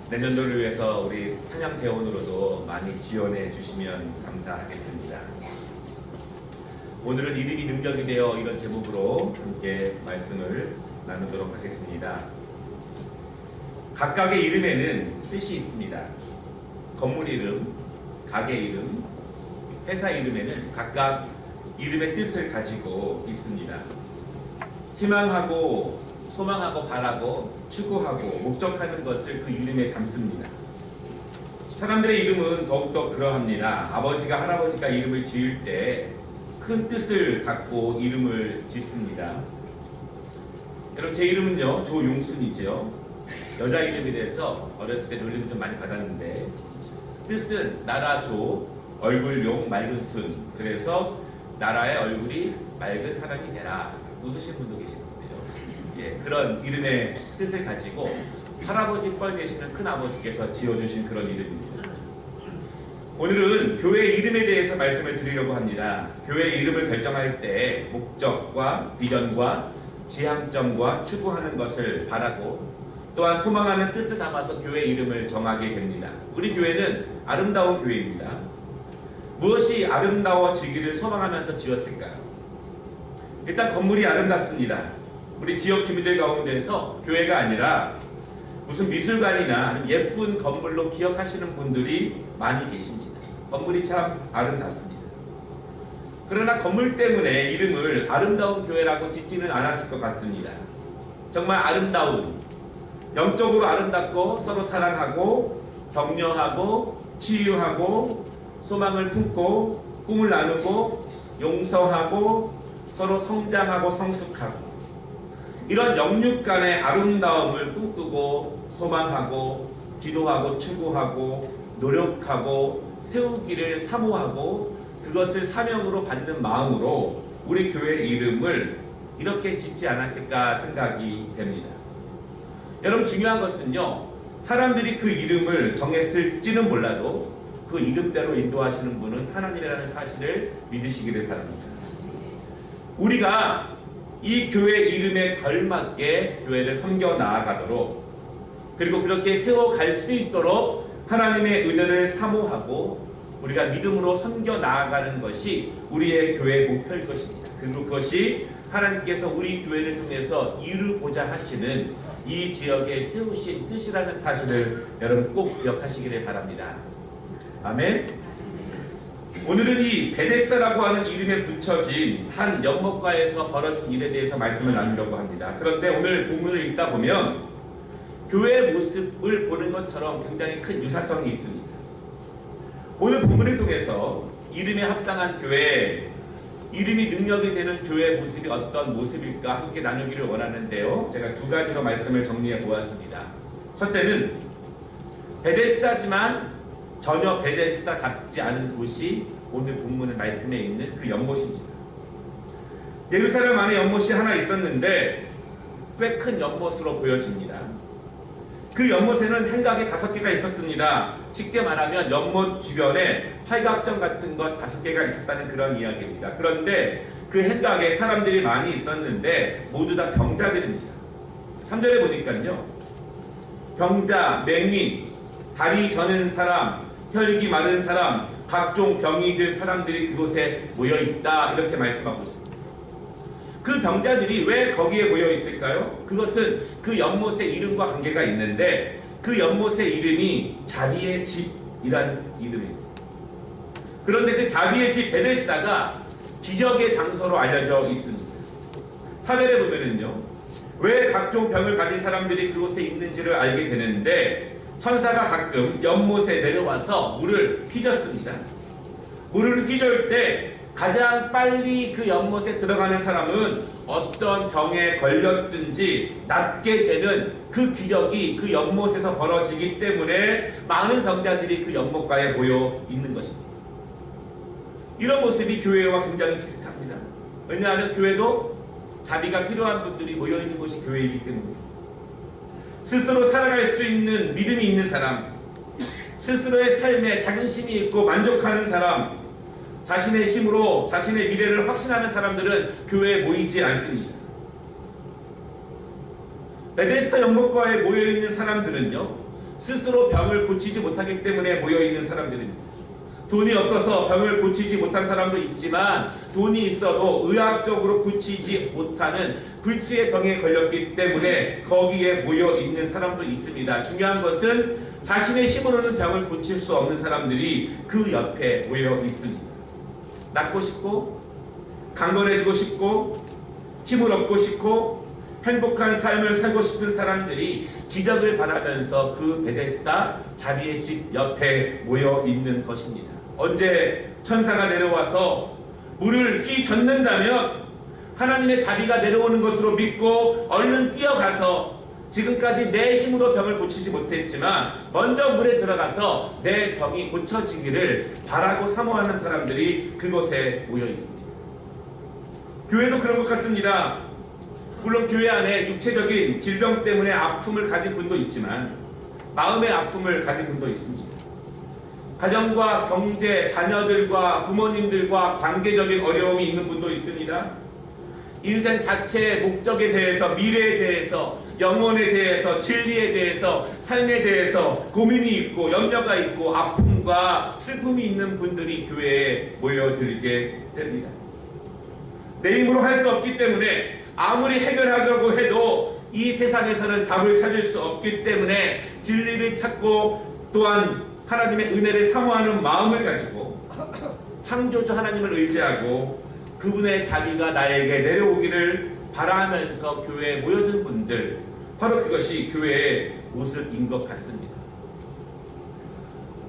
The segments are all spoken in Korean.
내년도를 위해서 우리 찬양대원으로도 많이 지원해 주시면 감사하겠습니다. 오늘은 이름이 능력이 되어 이런 제목으로 함께 말씀을 나누도록 하겠습니다. 각각의 이름에는 뜻이 있습니다. 건물 이름, 가게 이름, 회사 이름에는 각각 이름의 뜻을 가지고 있습니다. 희망하고 소망하고 바라고 추구하고 목적하는 것을 그 이름에 담습니다. 사람들의 이름은 더욱더 그러합니다. 아버지가 할아버지가 이름을 지을 때 큰 뜻을 갖고 이름을 짓습니다. 여러분, 제 이름은요 조용순이죠. 여자 이름이라서 어렸을 때 놀림을 좀 많이 받았는데, 뜻은 나라 조, 얼굴 용, 맑은 순. 그래서 나라의 얼굴이 맑은 사람이 되라. 웃으신 분도 계시거든요. 예, 그런 이름의 뜻을 가지고 할아버지 뻘 계시는 큰아버지께서 지어주신 그런 이름입니다. 오늘은 교회 이름에 대해서 말씀을 드리려고 합니다. 교회 이름을 결정할 때 목적과 비전과 지향점과 추구하는 것을 바라고 또한 소망하는 뜻을 담아서 교회 이름을 정하게 됩니다. 우리 교회는 아름다운 교회입니다. 무엇이 아름다워지기를 소망하면서 지었을까요? 일단 건물이 아름답습니다. 우리 지역 주민들 가운데서 교회가 아니라 무슨 미술관이나 예쁜 건물로 기억하시는 분들이 많이 계십니다. 건물이 참 아름답습니다. 그러나 건물 때문에 이름을 아름다운 교회라고 짓지는 않았을 것 같습니다. 정말 아름다운, 영적으로 아름답고 서로 사랑하고 격려하고 치유하고 소망을 품고 꿈을 나누고 용서하고 서로 성장하고 성숙하고 이런 영육 간의 아름다움을 꿈꾸고 소망하고 기도하고 추구하고 노력하고 세우기를 사모하고 그것을 사명으로 받는 마음으로 우리 교회 이름을 이렇게 짓지 않았을까 생각이 됩니다. 여러분, 중요한 것은요, 사람들이 그 이름을 정했을지는 몰라도 그 이름대로 인도하시는 분은 하나님이라는 사실을 믿으시기를 바랍니다. 우리가 이 교회 이름에 걸맞게 교회를 섬겨 나아가도록, 그리고 그렇게 세워갈 수 있도록 하나님의 은혜를 사모하고 우리가 믿음으로 섬겨 나아가는 것이 우리의 교회의 목표일 것입니다. 그리고 그것이 하나님께서 우리 교회를 통해서 이루고자 하시는 이 지역에 세우신 뜻이라는 사실을 여러분 꼭 기억하시기를 바랍니다. 아멘. 오늘은 이 베데스다라고 하는 이름에 붙여진 한 연못가에서 벌어진 일에 대해서 말씀을 나누려고 합니다. 그런데 오늘 본문을 읽다 보면 교회의 모습을 보는 것처럼 굉장히 큰 유사성이 있습니다. 오늘 본문을 통해서 이름에 합당한 교회, 이름이 능력이 되는 교회의 모습이 어떤 모습일까 함께 나누기를 원하는데요. 제가 두 가지로 말씀을 정리해 보았습니다. 첫째는 베데스다지만 전혀 베데스다 같지 않은 곳이 오늘 본문의 말씀에 있는 그 연못입니다. 예루살렘 안에 연못이 하나 있었는데 꽤 큰 연못으로 보여집니다. 그 연못에는 행각이 5개가 있었습니다. 쉽게 말하면 연못 주변에 활각정 같은 것 5개가 있었다는 그런 이야기입니다. 그런데 그 행각에 사람들이 많이 있었는데 모두 다 병자들입니다. 3절에 보니까요, 병자, 맹인, 다리 저는 사람, 혈기 마른 사람, 각종 병이 든 사람들이 그곳에 모여있다, 이렇게 말씀하고 있습니다. 그 병자들이 왜 거기에 모여 있을까요? 그것은 그 연못의 이름과 관계가 있는데 그 연못의 이름이 자비의 집이라는 이름입니다. 그런데 그 자비의 집 베데스다가 기적의 장소로 알려져 있습니다. 4절에 보면은요, 왜 각종 병을 가진 사람들이 그곳에 있는지를 알게 되는데 천사가 가끔 연못에 내려와서 물을 휘젓습니다. 물을 휘저을 때 가장 빨리 그 연못에 들어가는 사람은 어떤 병에 걸렸든지 낫게 되는 그 기적이 그 연못에서 벌어지기 때문에 많은 병자들이 그 연못가에 모여 있는 것입니다. 이런 모습이 교회와 굉장히 비슷합니다. 왜냐하면 교회도 자비가 필요한 분들이 모여 있는 곳이 교회이기 때문입니다. 스스로 살아갈 수 있는 믿음이 있는 사람, 스스로의 삶에 자긍심이 있고 만족하는 사람, 자신의 힘으로 자신의 미래를 확신하는 사람들은 교회에 모이지 않습니다. 베데스다 연못가에 모여있는 사람들은요, 스스로 병을 고치지 못하기 때문에 모여있는 사람들입니다. 돈이 없어서 병을 고치지 못한 사람도 있지만 돈이 있어도 의학적으로 고치지 못하는 불치의 병에 걸렸기 때문에 거기에 모여있는 사람도 있습니다. 중요한 것은 자신의 힘으로는 병을 고칠 수 없는 사람들이 그 옆에 모여 있습니다. 낫고 싶고 강건해지고 싶고 힘을 얻고 싶고 행복한 삶을 살고 싶은 사람들이 기적을 바라면서 그 베데스다 자비의 집 옆에 모여 있는 것입니다. 언제 천사가 내려와서 물을 휘젓는다면 하나님의 자비가 내려오는 것으로 믿고 얼른 뛰어가서 지금까지 내 힘으로 병을 고치지 못했지만 먼저 물에 들어가서 내 병이 고쳐지기를 바라고 사모하는 사람들이 그곳에 모여 있습니다. 교회도 그런 것 같습니다. 물론 교회 안에 육체적인 질병 때문에 아픔을 가진 분도 있지만 마음의 아픔을 가진 분도 있습니다. 가정과 경제, 자녀들과 부모님들과 관계적인 어려움이 있는 분도 있습니다. 인생 자체의 목적에 대해서, 미래에 대해서, 영혼에 대해서, 진리에 대해서, 삶에 대해서 고민이 있고 염려가 있고 아픔과 슬픔이 있는 분들이 교회에 모여들게 됩니다. 내 힘으로 할 수 없기 때문에 아무리 해결하려고 해도 이 세상에서는 답을 찾을 수 없기 때문에 진리를 찾고 또한 하나님의 은혜를 사모하는 마음을 가지고 창조주 하나님을 의지하고 그분의 자비가 나에게 내려오기를 바라면서 교회에 모여든 분들, 바로 그것이 교회의 모습인 것 같습니다.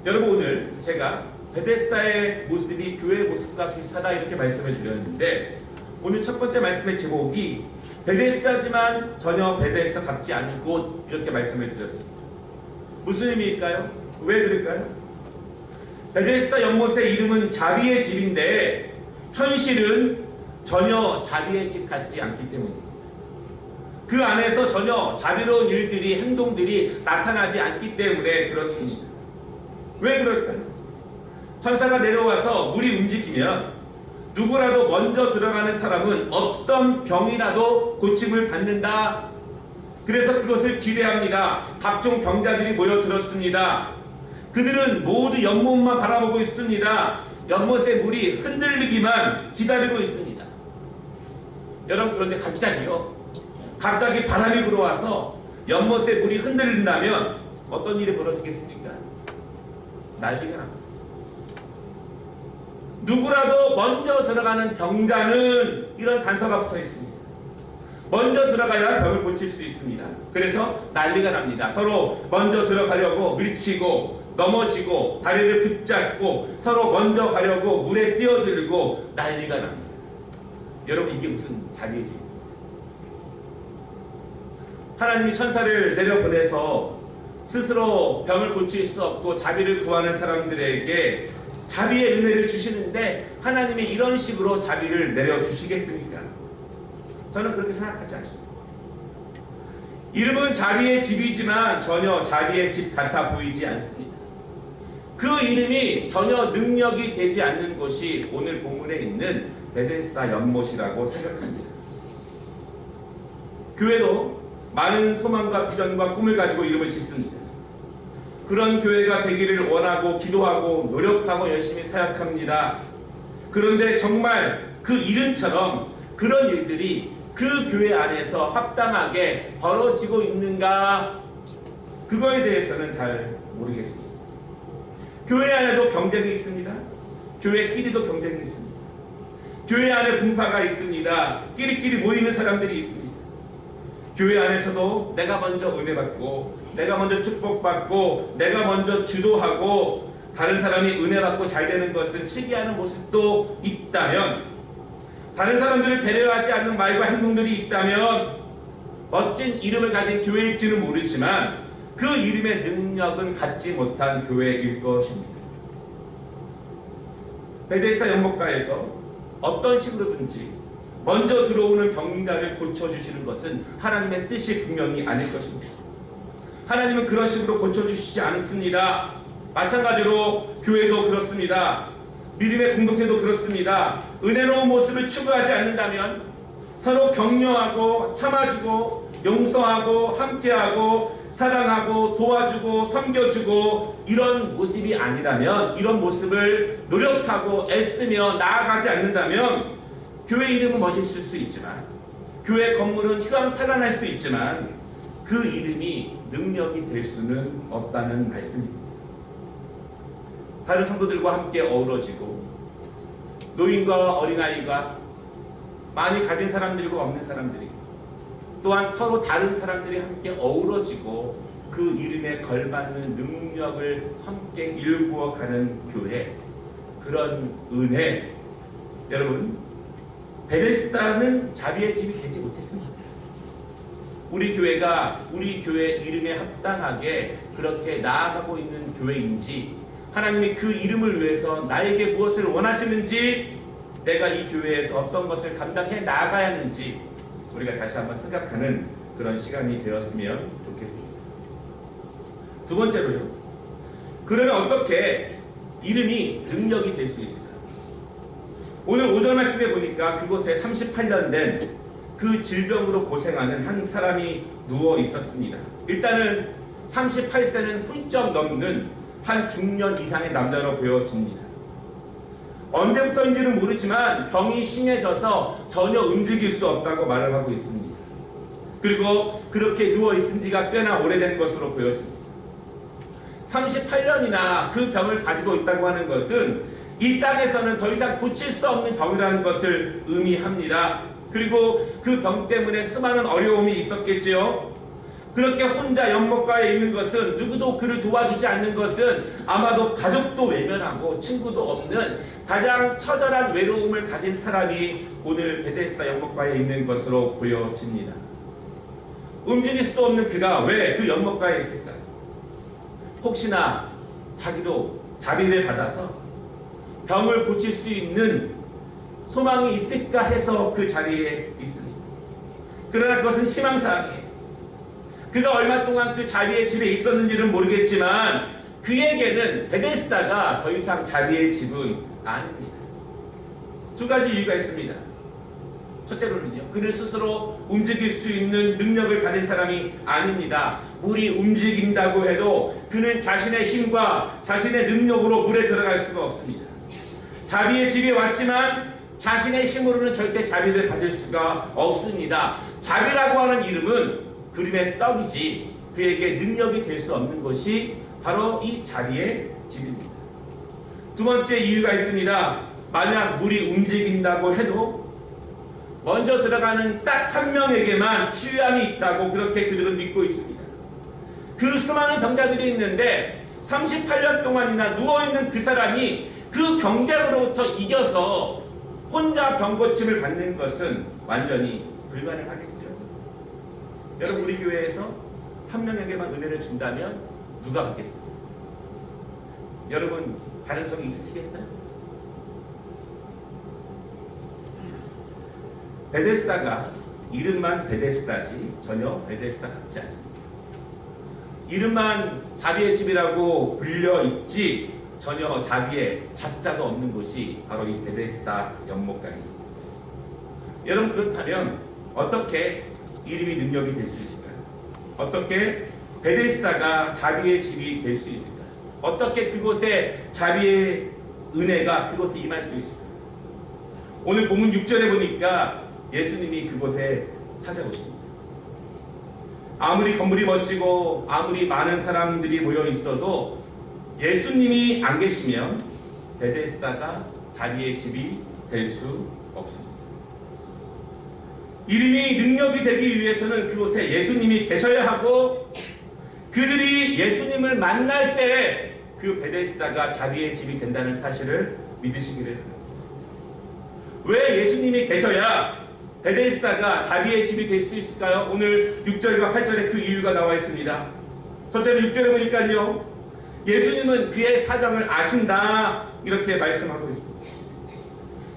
여러분, 오늘 제가 베데스다의 모습이 교회의 모습과 비슷하다 이렇게 말씀을 드렸는데 오늘 첫 번째 말씀의 제목이 베데스다지만 전혀 베데스다 같지 않은 곳 이렇게 말씀을 드렸습니다. 무슨 의미일까요? 왜 그럴까요? 베데스다 연못의 이름은 자비의 집인데 현실은 전혀 자비의 집 같지 않기 때문입니다. 그 안에서 전혀 자비로운 일들이, 행동들이 나타나지 않기 때문에 그렇습니다. 왜 그럴까요? 천사가 내려와서 물이 움직이면 누구라도 먼저 들어가는 사람은 어떤 병이라도 고침을 받는다. 그래서 그것을 기대합니다. 각종 병자들이 모여들었습니다. 그들은 모두 연못만 바라보고 있습니다. 연못의 물이 흔들리기만 기다리고 있습니다. 여러분, 그런데 갑자기 바람이 불어와서 연못의 물이 흔들린다면 어떤 일이 벌어지겠습니까? 난리가 납니다. 누구라도 먼저 들어가는 병자는 이런 단서가 붙어 있습니다. 먼저 들어가야 병을 고칠 수 있습니다. 그래서 난리가 납니다. 서로 먼저 들어가려고 밀치고 넘어지고 다리를 붙잡고 서로 먼저 가려고 물에 뛰어들고 난리가 납니다. 여러분, 이게 무슨 자비지? 하나님이 천사를 내려보내서 스스로 병을 고칠 수 없고 자비를 구하는 사람들에게 자비의 은혜를 주시는데 하나님이 이런 식으로 자비를 내려주시겠습니까? 저는 그렇게 생각하지 않습니다. 이름은 자비의 집이지만 전혀 자비의 집 같아 보이지 않습니다. 그 이름이 전혀 능력이 되지 않는 곳이 오늘 본문에 있는 베데스다 연못이라고 생각합니다. 교회도 많은 소망과 비전과 꿈을 가지고 이름을 짓습니다. 그런 교회가 되기를 원하고 기도하고 노력하고 열심히 사역합니다. 그런데 정말 그 이름처럼 그런 일들이 그 교회 안에서 합당하게 벌어지고 있는가? 그거에 대해서는 잘 모르겠습니다. 교회 안에도 경쟁이 있습니다. 교회끼리도 경쟁이 있습니다. 교회 안에 분파가 있습니다. 끼리끼리 모이는 사람들이 있습니다. 교회 안에서도 내가 먼저 은혜 받고 내가 먼저 축복받고 내가 먼저 주도하고 다른 사람이 은혜 받고 잘 되는 것을 시기하는 모습도 있다면, 다른 사람들을 배려하지 않는 말과 행동들이 있다면 멋진 이름을 가진 교회일지는 모르지만 그 이름의 능력은 갖지 못한 교회일 것입니다. 베데스다 연못가에서 어떤 식으로든지 먼저 들어오는 병자를 고쳐주시는 것은 하나님의 뜻이 분명히 아닐 것입니다. 하나님은 그런 식으로 고쳐주시지 않습니다. 마찬가지로 교회도 그렇습니다. 믿음의 공동체도 그렇습니다. 은혜로운 모습을 추구하지 않는다면 서로 격려하고 참아주고 용서하고 함께하고 사랑하고 도와주고 섬겨주고 이런 모습이 아니라면, 이런 모습을 노력하고 애쓰며 나아가지 않는다면 교회 이름은 멋있을 수 있지만, 교회 건물은 휘황찬란할 수 있지만 그 이름이 능력이 될 수는 없다는 말씀입니다. 다른 성도들과 함께 어우러지고 노인과 어린아이가, 많이 가진 사람들과 없는 사람들이, 또한 서로 다른 사람들이 함께 어우러지고 그 이름에 걸맞는 능력을 함께 일구어가는 교회, 그런 은혜. 여러분, 베데스다는 자비의 집이 되지 못했습니다. 우리 교회가 우리 교회 이름에 합당하게 그렇게 나아가고 있는 교회인지, 하나님이 그 이름을 위해서 나에게 무엇을 원하시는지, 내가 이 교회에서 어떤 것을 감당해 나아가야 하는지 우리가 다시 한번 생각하는 그런 시간이 되었으면 좋겠습니다. 두 번째로요, 그러면 어떻게 이름이 능력이 될 수 있을까요? 오늘 오전 말씀에 보니까 그곳에 38년 된 그 질병으로 고생하는 한 사람이 누워 있었습니다. 일단은 38세는 훌쩍 넘는 한 중년 이상의 남자로 보여집니다. 언제부터인지는 모르지만 병이 심해져서 전혀 움직일 수 없다고 말을 하고 있습니다. 그리고 그렇게 누워 있은 지가 꽤나 오래된 것으로 보여집니다. 38년이나 그 병을 가지고 있다고 하는 것은 이 땅에서는 더 이상 고칠 수 없는 병이라는 것을 의미합니다. 그리고 그 병 때문에 수많은 어려움이 있었겠지요. 그렇게 혼자 연못가에 있는 것은, 누구도 그를 도와주지 않는 것은 아마도 가족도 외면하고 친구도 없는 가장 처절한 외로움을 가진 사람이 오늘 베데스다 연못가에 있는 것으로 보여집니다. 움직일 수도 없는 그가 왜 그 연못가에 있을까요? 혹시나 자기도 자비를 받아서 병을 고칠 수 있는 소망이 있을까 해서 그 자리에 있습니다. 그러나 그것은 희망사항이에요. 그가 얼마 동안 그 자비의 집에 있었는지는 모르겠지만 그에게는 베데스다가 더 이상 자비의 집은 아닙니다. 두 가지 이유가 있습니다. 첫째로는요, 그는 스스로 움직일 수 있는 능력을 가진 사람이 아닙니다. 물이 움직인다고 해도 그는 자신의 힘과 자신의 능력으로 물에 들어갈 수가 없습니다. 자비의 집에 왔지만 자신의 힘으로는 절대 자비를 받을 수가 없습니다. 자비라고 하는 이름은 그림의 떡이지 그에게 능력이 될 수 없는 것이 바로 이 자비의 집입니다. 두 번째 이유가 있습니다. 만약 물이 움직인다고 해도 먼저 들어가는 딱 한 명에게만 치유함이 있다고 그렇게 그들은 믿고 있습니다. 그 수많은 병자들이 있는데 38년 동안이나 누워있는 그 사람이 그 경쟁으로부터 이겨서 혼자 병고침을 받는 것은 완전히 불가능하겠죠. 여러분, 우리 교회에서 한 명에게만 은혜를 준다면 누가 받겠습니까? 여러분, 가능성이 있으시겠어요? 베데스다가 이름만 베데스다지 전혀 베데스다 같지 않습니다. 이름만 자비의 집이라고 불려있지 전혀 자비의 자자가 없는 곳이 바로 이 베데스다 연못가입니다. 여러분, 그렇다면 어떻게 이름이 능력이 될 수 있을까요? 어떻게 베데스다가 자비의 집이 될 수 있을까요? 어떻게 그곳에 자비의 은혜가 그곳에 임할 수 있을까요? 오늘 본문 6절에 보니까 예수님이 그곳에 찾아오십니다. 아무리 건물이 멋지고 아무리 많은 사람들이 모여 있어도 예수님이 안 계시면 베데스다가 자비의 집이 될 수 없습니다. 이름이 능력이 되기 위해서는 그곳에 예수님이 계셔야 하고, 그들이 예수님을 만날 때 그 베데스다가 자비의 집이 된다는 사실을 믿으시기를 합니다. 왜 예수님이 계셔야 베데스다가 자비의 집이 될 수 있을까요? 오늘 6절과 8절에 그 이유가 나와 있습니다. 첫째로 6절에 보니까요, 예수님은 그의 사정을 아신다 이렇게 말씀하고 있습니다.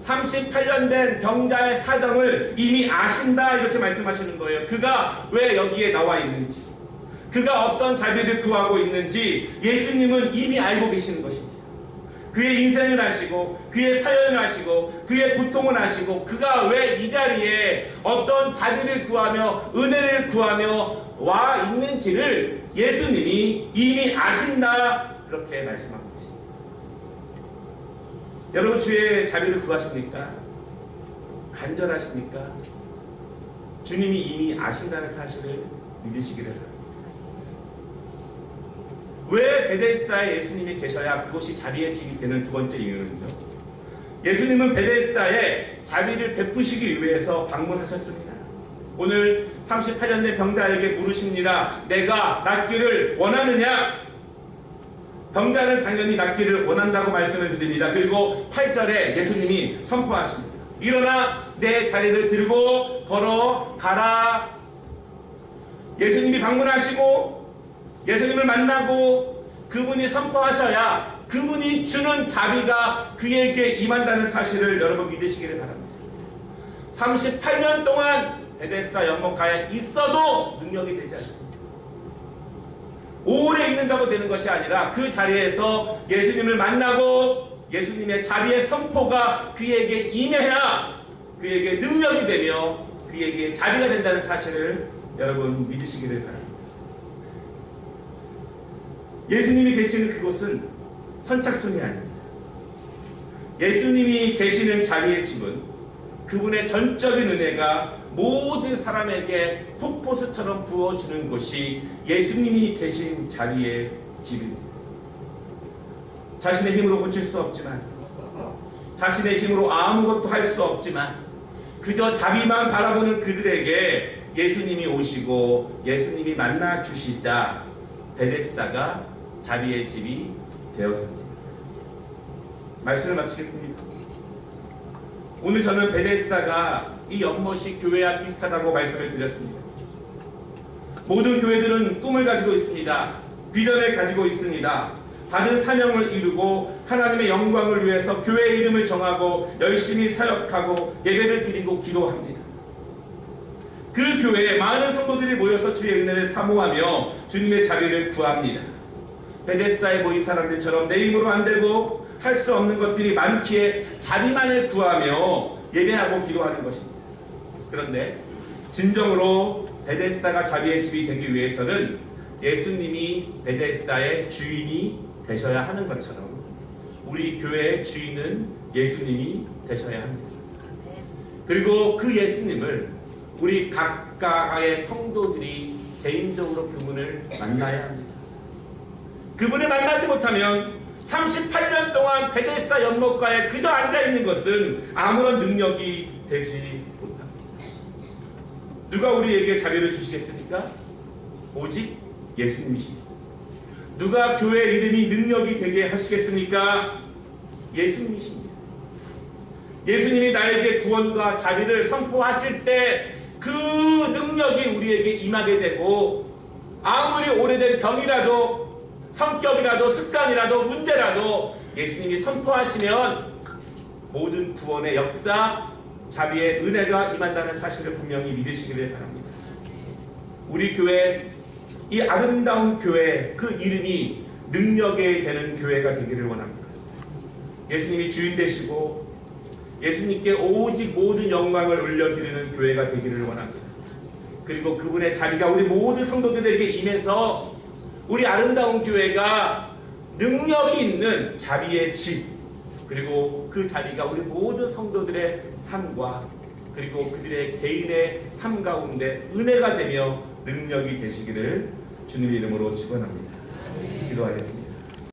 38년 된 병자의 사정을 이미 아신다 이렇게 말씀하시는 거예요. 그가 왜 여기에 나와 있는지, 그가 어떤 자비를 구하고 있는지 예수님은 이미 알고 계시는 것입니다. 그의 인생을 아시고 그의 사연을 아시고 그의 고통을 아시고 그가 왜 이 자리에 어떤 자비를 구하며 은혜를 구하며 와 있는지를 예수님이 이미 아신다, 그렇게 말씀하고 계십니다. 여러분, 주의 자비를 구하십니까? 간절하십니까? 주님이 이미 아신다는 사실을 믿으시기를 바랍니다. 왜 베데스다에 예수님이 계셔야 그곳이 자비의 집이 되는 두 번째 이유는요, 예수님은 베데스다에 자비를 베푸시기 위해서 방문하셨습니다. 오늘 38년 된 병자에게 물으십니다. 내가 낫기를 원하느냐? 병자는 당연히 낫기를 원한다고 말씀을 드립니다. 그리고 8절에 예수님이 선포하십니다. 일어나 내 자리를 들고 걸어가라. 예수님이 방문하시고 예수님을 만나고 그분이 선포하셔야 그분이 주는 자비가 그에게 임한다는 사실을 여러분 믿으시기를 바랍니다. 38년 동안 베데스다 연못가에 있어도 능력이 되지 않습니다. 오래 있는다고 되는 것이 아니라 그 자리에서 예수님을 만나고 예수님의 자비의 선포가 그에게 임해야 그에게 능력이 되며 그에게 자비가 된다는 사실을 여러분 믿으시기를 바랍니다. 예수님이 계시는 그곳은 선착순이 아닙니다. 예수님이 계시는 자리의 집은 그분의 전적인 은혜가 모든 사람에게 폭포수처럼 부어주는 곳이 예수님이 계신 자리의 집입니다. 자신의 힘으로 고칠 수 없지만, 자신의 힘으로 아무것도 할 수 없지만 그저 자비만 바라보는 그들에게 예수님이 오시고 예수님이 만나 주시자 베데스다가 자비의 집이 되었습니다. 말씀을 마치겠습니다. 오늘 저는 베데스다가 이 연못이 교회와 비슷하다고 말씀을 드렸습니다. 모든 교회들은 꿈을 가지고 있습니다. 비전을 가지고 있습니다. 받은 사명을 이루고 하나님의 영광을 위해서 교회의 이름을 정하고 열심히 사역하고 예배를 드리고 기도합니다. 그 교회에 많은 성도들이 모여서 주의 은혜를 사모하며 주님의 자비를 구합니다. 베데스다에 모인 사람들처럼 내 힘으로 안 되고 할 수 없는 것들이 많기에 자비만을 구하며 예배하고 기도하는 것입니다. 그런데 진정으로 베데스다가 자비의 집이 되기 위해서는 예수님이 베데스다의 주인이 되셔야 하는 것처럼 우리 교회의 주인은 예수님이 되셔야 합니다. 그리고 그 예수님을 우리 각각의 성도들이 개인적으로 그분을 만나야 합니다. 그분을 만나지 못하면 38년 동안 베데스다 연못가에 그저 앉아있는 것은 아무런 능력이 되지 못합니다. 누가 우리에게 자비를 주시겠습니까? 오직 예수님이십니다. 누가 교회 이름이 능력이 되게 하시겠습니까? 예수님이십니다. 예수님이 나에게 구원과 자비를 선포하실 때 그 능력이 우리에게 임하게 되고, 아무리 오래된 병이라도 성격이라도 습관이라도 문제라도 예수님이 선포하시면 모든 구원의 역사, 자비의 은혜가 임한다는 사실을 분명히 믿으시기를 바랍니다. 우리 교회, 이 아름다운 교회, 그 이름이 능력이 되는 교회가 되기를 원합니다. 예수님이 주인 되시고 예수님께 오직 모든 영광을 올려드리는 교회가 되기를 원합니다. 그리고 그분의 자비가 우리 모든 성도들에게 임해서 우리 아름다운 교회가 능력이 있는 자비의 집, 그리고 그 자비가 우리 모든 성도들의 삶과 그리고 그들의 개인의 삶 가운데 은혜가 되며 능력이 되시기를 주님의 이름으로 축원합니다. 기도하겠습니다.